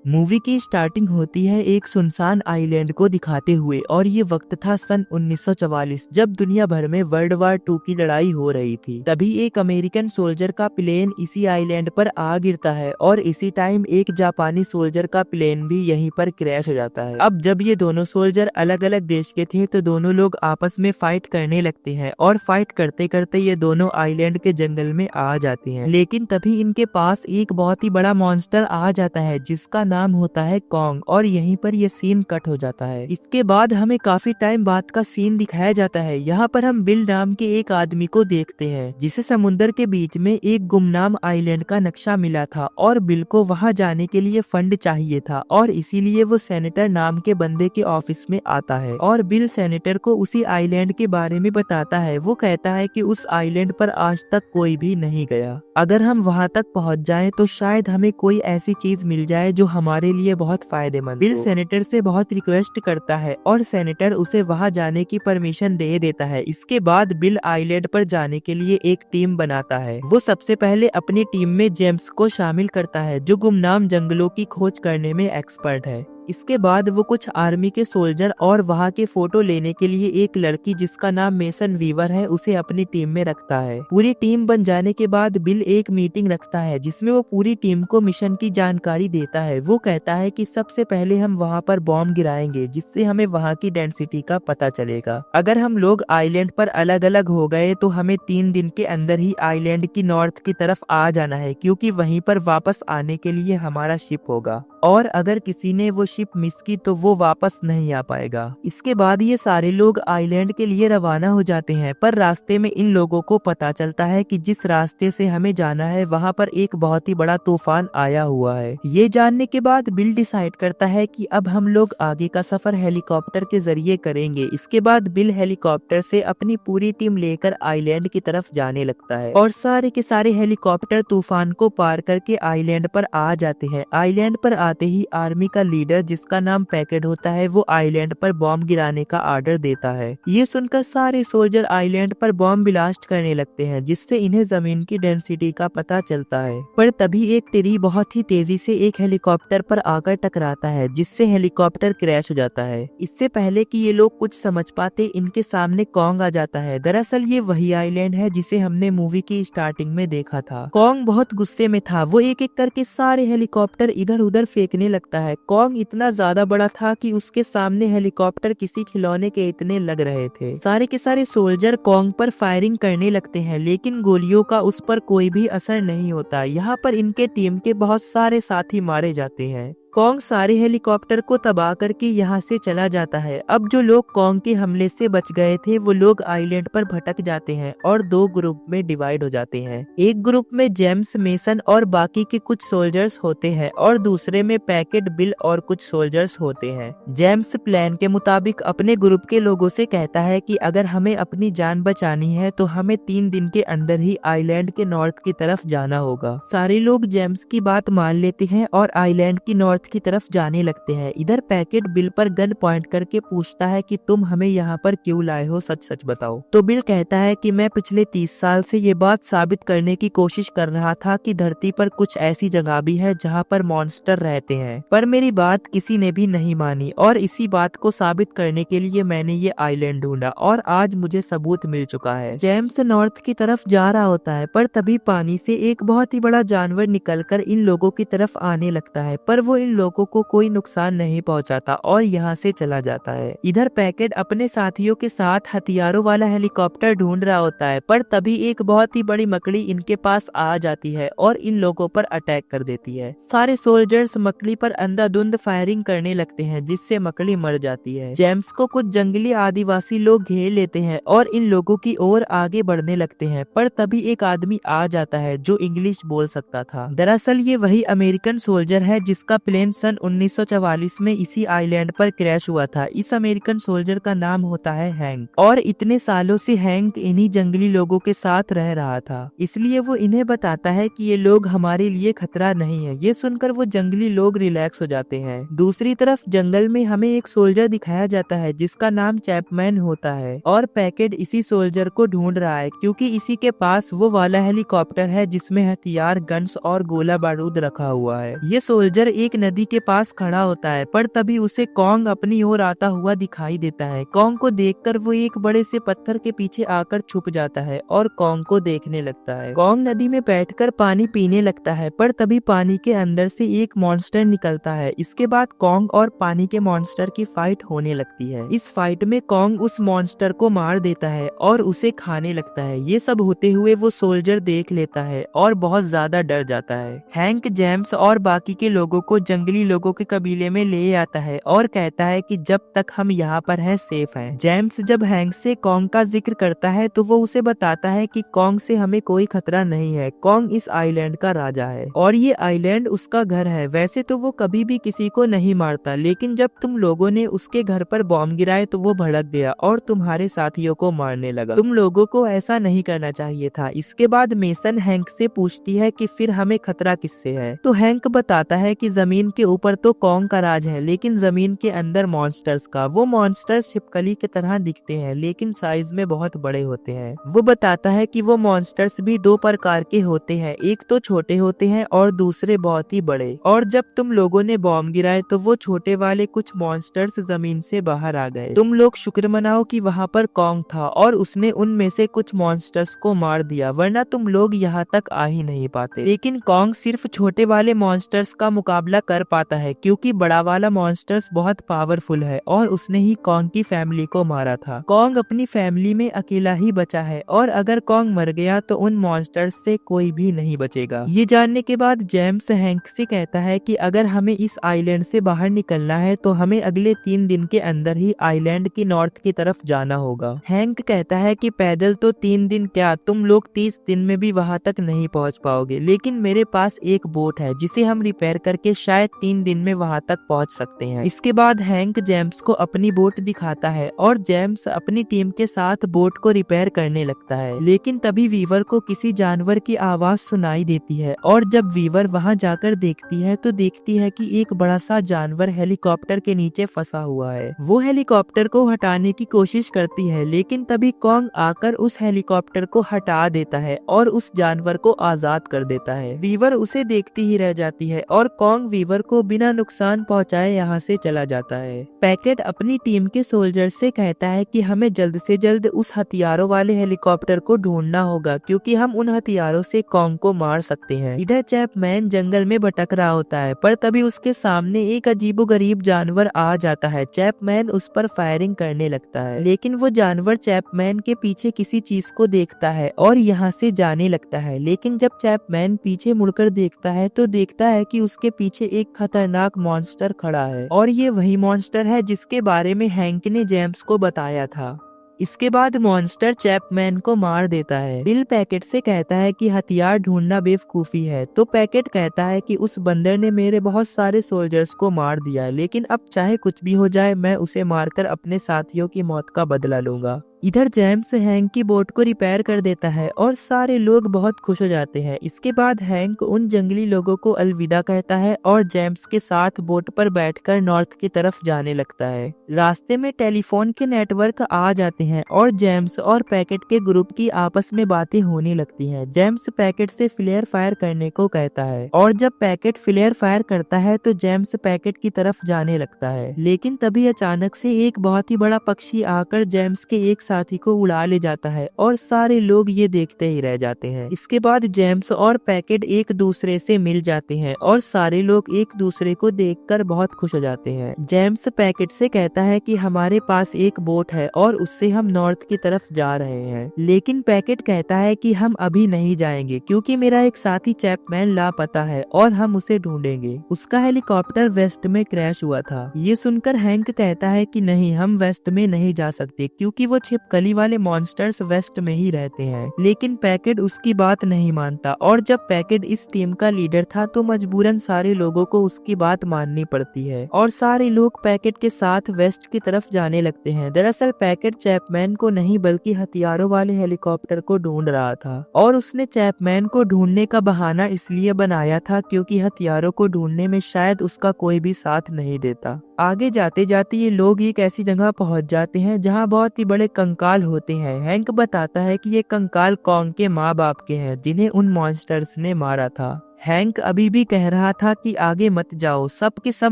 Movie की starting होती है एक सुनसान आइलैंड को दिखाते हुए और ये वक्त था सन 1944 जब दुनिया भर में वर्ल्ड वार 2 की लड़ाई हो रही थी। तभी एक अमेरिकन सोल्जर का प्लेन इसी आइलैंड पर आ गिरता है और इसी टाइम एक जापानी सोल्जर का प्लेन भी यहीं पर क्रैश हो जाता है। अब जब ये दोनों सोल्जर अलग अलग देश के थे तो दोनों लोग आपस में फाइट करने लगते हैं और फाइट करते करते ये दोनों आइलैंड के जंगल में आ जाते हैं। लेकिन तभी इनके पास एक बहुत ही बड़ा मॉन्स्टर आ जाता है जिसका नाम होता है कॉन्ग और यहीं पर ये सीन कट हो जाता है। इसके बाद हमें काफी टाइम बाद का सीन दिखाया जाता है। यहाँ पर हम बिल नाम के एक आदमी को देखते हैं जिसे समुद्र के बीच में एक गुमनाम आइलैंड का नक्शा मिला था और बिल को वहां जाने के लिए फंड चाहिए था और इसीलिए वो सेनेटर नाम के बंदे के ऑफिस में आता है और बिल सेनेटर को उसी आइलैंड के बारे में बताता है। वो कहता है कि उस आइलैंड पर आज तक कोई भी नहीं गया, अगर हम वहां तक पहुंच जाएं तो शायद हमें कोई ऐसी चीज मिल जाए जो हमारे लिए बहुत फायदेमंद। बिल सेनेटर से बहुत रिक्वेस्ट करता है और सेनेटर उसे वहां जाने की परमिशन दे देता है। इसके बाद बिल आइलैंड पर जाने के लिए एक टीम बनाता है। वो सबसे पहले अपनी टीम में जेम्स को शामिल करता है जो गुमनाम जंगलों की खोज करने में एक्सपर्ट है। इसके बाद वो कुछ आर्मी के सोल्जर और वहाँ के फोटो लेने के लिए एक लड़की जिसका नाम मेसन वीवर है उसे अपनी टीम में रखता है। पूरी टीम बन जाने के बाद बिल एक मीटिंग रखता है जिसमें वो पूरी टीम को मिशन की जानकारी देता है। वो कहता है कि सबसे पहले हम वहाँ पर बॉम्ब गिराएंगे जिससे हमें वहाँ की डेंसिटी का पता चलेगा। अगर हम लोग आइलैंड पर अलग अलग हो गए तो हमें 3 दिन के अंदर ही आइलैंड की नॉर्थ की तरफ आ जाना है क्योंकि वहीं पर वापस आने के लिए हमारा शिप होगा और अगर किसी ने वो शिप मिस की तो वो वापस नहीं आ पाएगा। इसके बाद ये सारे लोग आइलैंड के लिए रवाना हो जाते हैं पर रास्ते में इन लोगों को पता चलता है कि जिस रास्ते से हमें जाना है वहाँ पर एक बहुत ही बड़ा तूफान आया हुआ है। ये जानने के बाद बिल डिसाइड करता है कि अब हम लोग आगे का सफर हेलीकॉप्टर के जरिए करेंगे। इसके बाद बिल हेलीकॉप्टर से अपनी पूरी टीम लेकर आइलैंड की तरफ जाने लगता है और सारे के सारे हेलीकॉप्टर तूफान को पार करके आइलैंड पर आ जाते हैं। आइलैंड पर आते ही आर्मी का लीडर जिसका नाम पैकेट होता है वो आइलैंड पर बॉम्ब गिराने का ऑर्डर देता है। ये सुनकर सारे सोल्जर आइलैंड पर बॉम्ब ब्लास्ट करने लगते हैं जिससे इन्हें जमीन की डेंसिटी का पता चलता है। पर तभी एक ट्री बहुत ही तेजी से एक हेलीकॉप्टर पर आकर टकराता है जिससे हेलीकॉप्टर क्रैश हो जाता है। इससे पहले कि ये लोग कुछ समझ पाते इनके सामने कॉन्ग आ जाता है। दरअसल ये वही आइलैंड है जिसे हमने मूवी की स्टार्टिंग में देखा था। कॉन्ग बहुत गुस्से में था। वो एक एक करके सारे हेलीकॉप्टर इधर उधर फेंकने लगता है। कॉन्ग इतना ज्यादा बड़ा था कि उसके सामने हेलीकॉप्टर किसी खिलौने के इतने लग रहे थे। सारे के सारे सोल्जर कॉन्ग पर फायरिंग करने लगते हैं लेकिन गोलियों का उस पर कोई भी असर नहीं होता। यहाँ पर इनके टीम के बहुत सारे साथी मारे जाते हैं। कॉन्ग सारे हेलीकॉप्टर को तबाह करके यहाँ से चला जाता है। अब जो लोग कॉन्ग के हमले से बच गए थे वो लोग आइलैंड पर भटक जाते हैं और 2 ग्रुप में डिवाइड हो जाते हैं। एक ग्रुप में जेम्स, मेसन और बाकी के कुछ सोल्जर्स होते हैं और दूसरे में पैकेट, बिल और कुछ सोल्जर्स होते हैं। जेम्स प्लान के मुताबिक अपने ग्रुप के लोगों से कहता है कि अगर हमें अपनी जान बचानी है तो हमें 3 दिन के अंदर ही आइलैंड के नॉर्थ की तरफ जाना होगा। सारे लोग जेम्स की बात मान लेते हैं और आइलैंड की नॉर्थ की तरफ जाने लगते हैं। इधर पैकेट बिल पर गन पॉइंट करके पूछता है कि तुम हमें यहाँ पर क्यों लाए हो, सच सच बताओ। तो बिल कहता है कि मैं पिछले 30 साल से ये बात साबित करने की कोशिश कर रहा था कि धरती पर कुछ ऐसी जगह भी है जहाँ पर मॉन्स्टर रहते हैं, पर मेरी बात किसी ने भी नहीं मानी और इसी बात को साबित करने के लिए मैंने ये आइलैंड ढूंढा और आज मुझे सबूत मिल चुका है। जेम्स नॉर्थ की तरफ जा रहा होता है पर तभी पानी से एक बहुत ही बड़ा जानवर निकलकर इन लोगों की तरफ आने लगता है पर वो इन लोगों को कोई नुकसान नहीं पहुंचाता और यहाँ से चला जाता है। इधर पैकेट अपने साथियों के साथ हथियारों वाला हेलीकॉप्टर ढूंढ रहा होता है पर तभी एक बहुत ही बड़ी मकड़ी इनके पास आ जाती है और इन लोगों पर अटैक कर देती है। सारे सोल्जर्स मकड़ी पर अंधाधुंध फायरिंग करने लगते हैं जिससे मकड़ी मर जाती है। जेम्स को कुछ जंगली आदिवासी लोग घेर लेते हैं और इन लोगों की ओर आगे बढ़ने लगते हैं पर तभी एक आदमी आ जाता है जो इंग्लिश बोल सकता था। दरअसल ये वही अमेरिकन सोल्जर है जिसका प्लेन सन 1944 में इसी आइलैंड पर क्रैश हुआ था। इस अमेरिकन सोल्जर का नाम होता है हैंक और इतने सालों से हैंक इन्हीं जंगली लोगों के साथ रह रहा था, इसलिए वो इन्हें बताता है कि ये लोग हमारे लिए खतरा नहीं है। ये सुनकर वो जंगली लोग रिलैक्स हो जाते हैं। दूसरी तरफ जंगल में हमें एक सोल्जर दिखाया जाता है जिसका नाम चैपमैन होता है और पैकेट इसी सोल्जर को ढूंढ रहा है क्योंकि इसी के पास वो वाला हेलीकॉप्टर है जिसमें हथियार, गन्स और गोला बारूद रखा हुआ है। ये सोल्जर एक नदी के पास खड़ा होता है, पर तभी उसे कॉन्ग अपनी ओर आता हुआ दिखाई देता है। कॉन्ग को देखकर वो एक बड़े से पत्थर के पीछे आकर छुप जाता है और कॉन्ग को देखने लगता है। कॉन्ग नदी में बैठकर पानी पीने लगता है, पर तभी पानी के अंदर से एक मॉन्स्टर निकलता है। इसके बाद कॉन्ग और पानी के मॉन्स्टर की फाइट होने लगती है। इस फाइट में कॉन्ग उस मॉन्स्टर को मार देता है और उसे खाने लगता है। ये सब होते हुए वो सोल्जर देख लेता है और बहुत ज्यादा डर जाता है। हैंक जेम्स और बाकी के लोगों को जंगली लोगों के कबीले में ले आता है और कहता है कि जब तक हम यहाँ पर हैं सेफ हैं। जेम्स जब हैंक से कॉन्ग का जिक्र करता है तो वो उसे बताता है कि कॉन्ग से हमें कोई खतरा नहीं है। कॉन्ग इस आइलैंड का राजा है और ये आइलैंड उसका घर है। वैसे तो वो कभी भी किसी को नहीं मारता, लेकिन जब तुम लोगों ने उसके घर पर बॉम्ब गिराए तो वो भड़क गया और तुम्हारे साथियों को मारने लगा। तुम लोगों को ऐसा नहीं करना चाहिए था। इसके बाद मेसन हैंक से पूछती है कि फिर हमें खतरा किससे है, तो हैंक बताता है कि जमीन के ऊपर तो कॉन्ग का राज है, लेकिन जमीन के अंदर मॉन्स्टर्स का। वो मॉन्स्टर्स छिपकली की तरह दिखते हैं, लेकिन साइज में बहुत बड़े होते हैं। वो बताता है कि वो मॉन्स्टर्स भी दो प्रकार के होते हैं, एक तो छोटे होते हैं और दूसरे बहुत ही बड़े। और जब तुम लोगों ने बॉम्ब गिराए तो वो छोटे वाले कुछ मॉन्स्टर्स जमीन से बाहर आ गए। तुम लोग शुक्र मनाओ कि वहाँ पर कॉन्ग था और उसने उनमें से कुछ मॉन्स्टर्स को मार दिया, वरना तुम लोग यहाँ तक आ ही नहीं पाते। लेकिन कॉन्ग सिर्फ छोटे वाले मॉन्स्टर्स का मुकाबला कर पाता है, क्योंकि बड़ा वाला मॉन्स्टर्स बहुत पावरफुल है और उसने ही कॉन्ग की फैमिली को मारा था। कॉन्ग अपनी फैमिली में अकेला ही बचा है और अगर कॉन्ग मर गया तो उन मॉन्स्टर्स से कोई भी नहीं बचेगा। ये जानने के बाद जेम्स हैंक से कहता है कि अगर हमें इस आइलैंड से बाहर निकलना है तो हमें अगले 3 दिन के अंदर ही आइलैंड की नॉर्थ की तरफ जाना होगा। हैंक कहता है कि पैदल तो 3 दिन क्या, तुम लोग 30 दिन में भी वहाँ तक नहीं पहुँच पाओगे, लेकिन मेरे पास एक बोट है जिसे हम रिपेयर करके शायद 3 दिन में वहाँ तक पहुँच सकते हैं। इसके बाद हैंक जेम्स को अपनी बोट दिखाता है और जेम्स अपनी टीम के साथ बोट को रिपेयर करने लगता है। लेकिन तभी वीवर को किसी जानवर की आवाज सुनाई देती है और जब वीवर वहाँ जाकर देखती है तो देखती है कि एक बड़ा सा जानवर हेलीकॉप्टर के नीचे फंसा हुआ है। वो हेलीकॉप्टर को हटाने की कोशिश करती है, लेकिन तभी कॉन्ग आकर उस हेलीकॉप्टर को हटा देता है और उस जानवर को आजाद कर देता है। वीवर उसे देखती ही रह जाती है और कॉन्ग वीवर को बिना नुकसान पहुंचाए यहाँ से चला जाता है। पैकेट अपनी टीम के सोल्जर से कहता है कि हमें जल्द से जल्द उस हथियारों वाले हेलीकॉप्टर को ढूंढना होगा, क्योंकि हम उन हथियारों से कॉन्ग को मार सकते हैं। इधर चैपमैन जंगल में भटक रहा होता है, पर तभी उसके सामने एक अजीबोगरीब जानवर आ जाता है। चैपमैन उस पर फायरिंग करने लगता है, लेकिन वो जानवर चैपमैन के पीछे किसी चीज को देखता है और यहाँ से जाने लगता है। लेकिन जब चैपमैन पीछे मुड़कर देखता है तो देखता है कि उसके पीछे एक खतरनाक मॉन्स्टर खड़ा है और ये वही मॉन्स्टर है जिसके बारे में हैंक ने जेम्स को बताया था। इसके बाद मॉन्स्टर चैपमैन को मार देता है। बिल पैकेट से कहता है कि हथियार ढूंढना बेवकूफी है, तो पैकेट कहता है कि उस बंदर ने मेरे बहुत सारे सोल्जर्स को मार दिया, लेकिन अब चाहे कुछ भी हो जाए मैं उसे मारकर अपने साथियों की मौत का बदला लूंगा। इधर जेम्स हैंक की बोट को रिपेयर कर देता है और सारे लोग बहुत खुश हो जाते हैं। इसके बाद हैंक उन जंगली लोगों को अलविदा कहता है और जेम्स के साथ बोट पर बैठकर नॉर्थ की तरफ जाने लगता है। रास्ते में टेलीफोन के नेटवर्क आ जाते हैं और जेम्स और पैकेट के ग्रुप की आपस में बातें होने लगती हैं। जेम्स पैकेट से फ्लेयर फायर करने को कहता है और जब पैकेट फ्लेयर फायर करता है तो जेम्स पैकेट की तरफ जाने लगता है, लेकिन तभी अचानक से एक बहुत ही बड़ा पक्षी आकर जेम्स के एक साथी को उड़ा ले जाता है और सारे लोग ये देखते ही रह जाते हैं। इसके बाद जेम्स और पैकेट एक दूसरे से मिल जाते हैं और सारे लोग एक दूसरे को देखकर बहुत खुश हो जाते हैं। जेम्स पैकेट से कहता है कि हमारे पास एक बोट है और उससे हम नॉर्थ की तरफ जा रहे हैं, लेकिन पैकेट कहता है कि हम अभी नहीं जाएंगे क्योंकि मेरा एक साथी चैपमैन लापता है और हम उसे ढूंढेंगे। उसका हेलीकॉप्टर वेस्ट में क्रैश हुआ था। ये सुनकर हैंक कहता है कि नहीं, हम वेस्ट में नहीं जा सकते क्योंकि वो छिपकली वाले मॉन्स्टर्स वेस्ट में ही रहते हैं। लेकिन पैकेट उसकी बात नहीं मानता और जब पैकेट इस टीम का लीडर था तो मजबूरन सारे लोगों को उसकी बात माननी पड़ती है और सारे लोग पैकेट के साथ वेस्ट की तरफ जाने लगते हैं। दरअसल पैकेट चैपमैन को नहीं बल्कि हथियारों वाले हेलीकॉप्टर को ढूंढ रहा था और उसने चैपमैन को ढूंढने का बहाना इसलिए बनाया था क्योंकि हथियारों को ढूंढने में शायद उसका कोई भी साथ नहीं देता। आगे जाते जाते ये लोग एक ऐसी जगह पहुंच जाते हैं जहां बहुत ही बड़े कंकाल होते हैं। हैंक बताता है कि ये कंकाल कॉन्ग के माँ बाप के हैं जिन्हें उन मॉन्स्टर्स ने मारा था। हैंक अभी भी कह रहा था कि आगे मत जाओ, सब के सब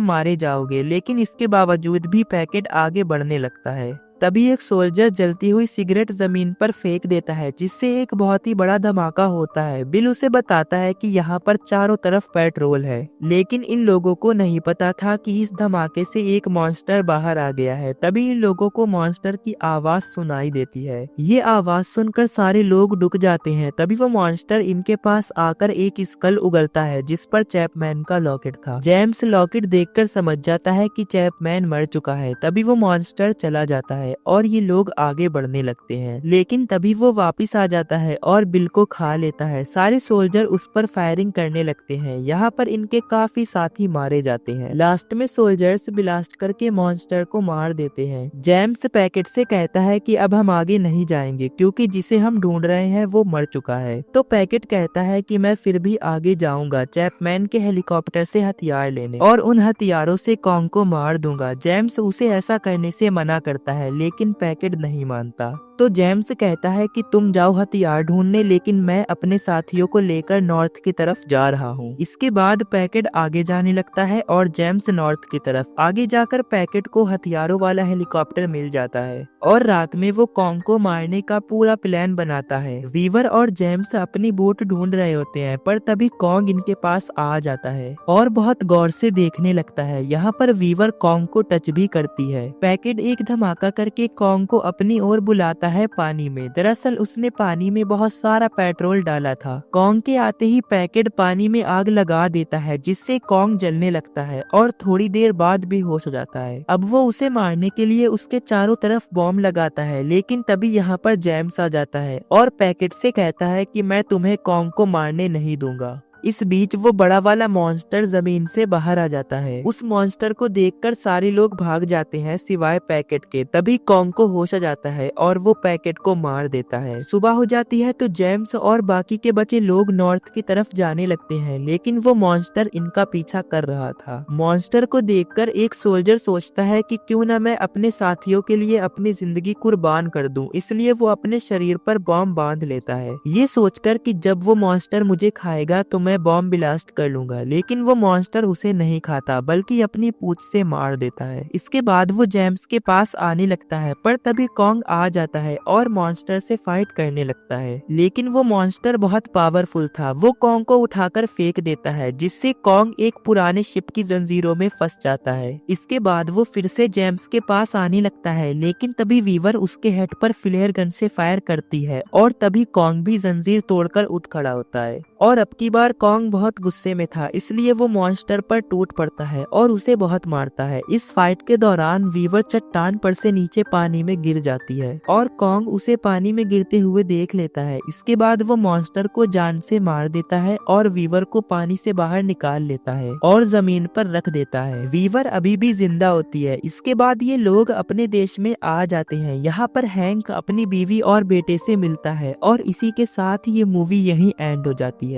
मारे जाओगे, लेकिन इसके बावजूद भी पैकेट आगे बढ़ने लगता है। तभी एक सोल्जर जलती हुई सिगरेट जमीन पर फेंक देता है, जिससे एक बहुत ही बड़ा धमाका होता है। बिल उसे बताता है कि यहाँ पर चारों तरफ पेट्रोल है, लेकिन इन लोगों को नहीं पता था कि इस धमाके से एक मॉन्स्टर बाहर आ गया है। तभी इन लोगों को मॉन्स्टर की आवाज सुनाई देती है। ये आवाज सुनकर सारे लोग रुक जाते हैं। तभी वो मॉन्स्टर इनके पास आकर एक स्कल उगलता है, जिस पर चैपमैन का लॉकेट था। जेम्स लॉकेट देखकर समझ जाता है कि चैपमैन मर चुका है। तभी वो मॉन्स्टर चला जाता है और ये लोग आगे बढ़ने लगते हैं, लेकिन तभी वो वापस आ जाता है और बिल को खा लेता है। सारे सोल्जर उस पर फायरिंग करने लगते हैं। यहाँ पर इनके काफी साथी मारे जाते हैं। लास्ट में सोल्जर्स ब्लास्ट करके मॉन्स्टर को मार देते हैं। जेम्स पैकेट से कहता है कि अब हम आगे नहीं जाएंगे, क्योंकि जिसे हम ढूंढ रहे हैं वो मर चुका है। तो पैकेट कहता है कि मैं फिर भी आगे जाऊंगा, चैपमैन के हेलीकॉप्टर से हथियार लेने, और उन हथियारों से कॉन्ग को मार दूंगा। जेम्स उसे ऐसा करने से मना करता है, लेकिन पैकेट नहीं मानता। तो जेम्स कहता है कि तुम जाओ हथियार ढूंढने, लेकिन मैं अपने साथियों को लेकर नॉर्थ की तरफ जा रहा हूँ। इसके बाद पैकेट आगे जाने लगता है और जेम्स नॉर्थ की तरफ। आगे जाकर पैकेट को हथियारों वाला हेलीकॉप्टर मिल जाता है और रात में वो कॉन्ग को मारने का पूरा प्लान बनाता है। वीवर और जेम्स अपनी बोट ढूंढ रहे होते हैं, पर तभी कॉन्ग इनके पास आ जाता है और बहुत गौर से देखने लगता है। यहाँ पर वीवर कॉन्ग को टच भी करती है। पैकेट एक धमाका करके कॉन्ग को अपनी ओर बुलाता है पानी में। दरअसल उसने पानी में बहुत सारा पेट्रोल डाला था। कॉन्ग के आते ही पैकेट पानी में आग लगा देता है, जिससे कॉन्ग जलने लगता है और थोड़ी देर बाद बेहोश हो जाता है। अब वो उसे मारने के लिए उसके चारों तरफ बॉम्ब लगाता है, लेकिन तभी यहाँ पर जेम्स आ जाता है और पैकेट से कहता है कि मैं तुम्हें कॉन्ग को मारने नहीं दूंगा। इस बीच वो बड़ा वाला मॉन्स्टर जमीन से बाहर आ जाता है। उस मॉन्स्टर को देखकर सारे लोग भाग जाते हैं सिवाय पैकेट के। तभी कॉन्ग को होश आ जाता है और वो पैकेट को मार देता है। सुबह हो जाती है तो जेम्स और बाकी के बचे लोग नॉर्थ की तरफ जाने लगते हैं, लेकिन वो मॉन्स्टर इनका पीछा कर रहा था। मॉन्स्टर को देखकर एक सोल्जर सोचता है कि क्यों ना मैं अपने साथियों के लिए अपनी जिंदगी कुर्बान कर दूं, इसलिए वो अपने शरीर पर बॉम्ब बांध लेता है, ये सोचकर कि जब वो मॉन्स्टर मुझे खाएगा तो मैं बॉम्ब ब्लास्ट कर लूंगा। लेकिन वो मॉन्स्टर उसे नहीं खाता, बल्कि अपनी पूंछ से मार देता है। इसके बाद वो जेम्स के पास आने लगता है, पर तभी कॉन्ग आ जाता है और मॉन्स्टर से फाइट करने लगता है। लेकिन वो मॉन्स्टर बहुत पावरफुल था। वो कॉन्ग को उठाकर फेंक देता है, जिससे कॉन्ग एक पुराने शिप की जंजीरों में फंस जाता है। इसके बाद वो फिर से जेम्स के पास आने लगता है, लेकिन तभी वीवर उसके हेड पर फ्लेयर गन से फायर करती है और तभी कॉन्ग भी जंजीर तोड़कर उठ खड़ा होता है। और अब की बार कॉन्ग बहुत गुस्से में था, इसलिए वो मॉन्स्टर पर टूट पड़ता है और उसे बहुत मारता है। इस फाइट के दौरान वीवर चट्टान पर से नीचे पानी में गिर जाती है और कॉन्ग उसे पानी में गिरते हुए देख लेता है। इसके बाद वो मॉन्स्टर को जान से मार देता है और वीवर को पानी से बाहर निकाल लेता है और जमीन पर रख देता है। वीवर अभी भी जिंदा होती है। इसके बाद ये लोग अपने देश में आ जाते हैं। यहाँ पर हैंक अपनी बीवी और बेटे से मिलता है और इसी के साथ ये मूवी यहीं एंड हो जाती है।